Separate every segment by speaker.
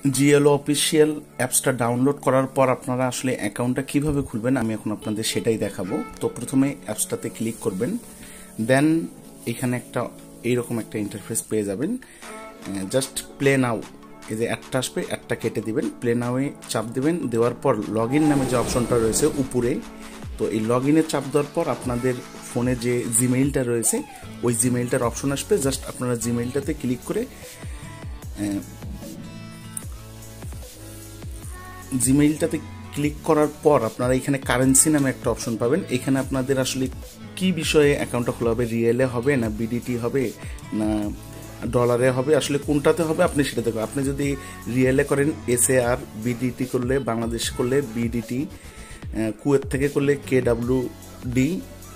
Speaker 1: জিএলও official অ্যাপসটা download করার পর আপনারা আসলে অ্যাকাউন্টটা কিভাবে খুলবেন আমি এখন আপনাদের সেটাই দেখাবো। তো প্রথমে অ্যাপসটাতে ক্লিক করবেন, দেন এখানে এইরকম একটা ইন্টারফেস পেয়ে যাবেন। জাস্ট প্লে নাও, এই যে অ্যাডটা আসবে, অ্যাডটা কেটে দিবেন, প্লে নাওয়ে চাপ দিবেন। দেওয়ার পর লগ ইন নামে যে অপশনটা রয়েছে উপরে, তো এই লগ ইনে চাপ দেওয়ার পর আপনাদের ফোনে যে জিমেইলটা রয়েছে ওই জিমেইলটার অপশন আসবে। জাস্ট আপনারা জিমেইলটাতে ক্লিক করে জিমেইলটাতে ক্লিক করার পর আপনারা এখানে কারেন্সি নামে একটা অপশন পাবেন। এখানে আপনাদের আসলে কি বিষয়ে অ্যাকাউন্টটা খোলা হবে, রিয়েলে হবে না বিডিটি হবে না ডলারে হবে, আসলে কোনটাতে হবে আপনি সেটা দেখবেন। আপনি যদি রিয়েলে করেন SAR, বিডিটি করলে বাংলাদেশ করলে বিডিটি, কুয়েত থেকে করলে KWD।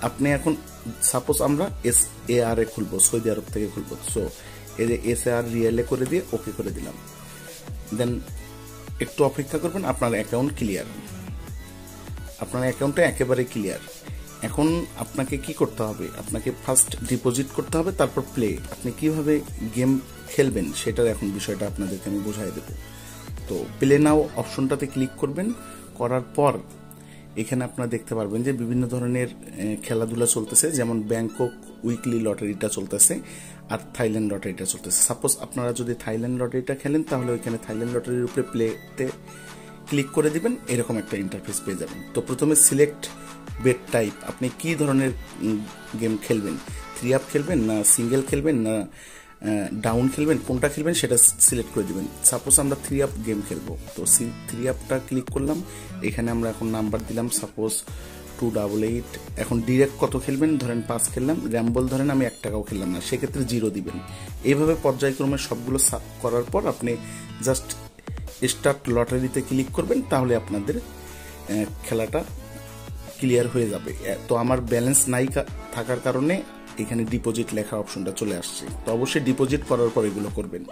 Speaker 1: আপনি এখন সাপোজ আমরা SAR এ খুলবো, সৌদি আরব থেকে খুলবো, সো এই যে SAR রিয়েলে করে দিয়ে ওকে করে দিলাম। দেন একটু অপেক্ষা করবেন, আপনার অ্যাকাউন্ট ক্লিয়ার, আপনার অ্যাকাউন্টটা একেবারে ক্লিয়ার। এখন আপনাকে কি করতে হবে, আপনাকে ফার্স্ট ডিপোজিট করতে হবে, তারপর প্লে। আপনি কিভাবে গেম খেলবেন সেটার এখন বিষয়টা আপনাদেরকে আমি বোঝাই দেব। তো প্লে নাও অপশনটাতে ক্লিক করবেন, করার পর এখানে আপনারা দেখতে পারবেন যে বিভিন্ন ধরনের খেলাধুলা চলতেছে, যেমন ব্যাংকক উইকলি লটারিটা চলতেছে আর থাইল্যান্ড লটারিটা চলতেছে। সাপোজ আপনারা যদি থাইল্যান্ড লটারিটা খেলেন তাহলে ওইখানে থাইল্যান্ড লটারির উপরে প্লেতে ক্লিক করে দিবেন, এরকম একটা ইন্টারফেস পেয়ে যাবেন। তো প্রথমে সিলেক্ট বেট টাইপ, আপনি কি ধরনের গেম খেলবেন, 3 আপ খেলবেন না সিঙ্গেল খেলবেন না ডাউন খেলবেন, কোনটা খেলবেন সেটা সিলেক্ট করে দিবেন। সাপোজ আমরা 3 আপ গেম খেলবো, তো 3 আপটা ক্লিক করলাম। এখানে আমরা এখন নাম্বার দিলাম, সাপোজ 288। এখন ডিরেক্ট কত খেলবেন, ধরেন 5 খেললাম, র্যাম্বল ধরেন আমি 1 টাকাও খেললাম না, সেক্ষেত্রে 0 দিবেন। এইভাবে পর্যায়ক্রমে সবগুলো করার পর আপনি জাস্ট স্টার্ট লটারিতে ক্লিক করবেন, তাহলে আপনাদের খেলাটা ক্লিয়ার হয়ে যাবে। তো আমার ব্যালেন্স নাই থাকার কারণে এখানে ডিপোজিট লেখা অপশনটা চলে আসছে। তো অবশ্যই ডিপোজিট করার পর এগুলো করবেন।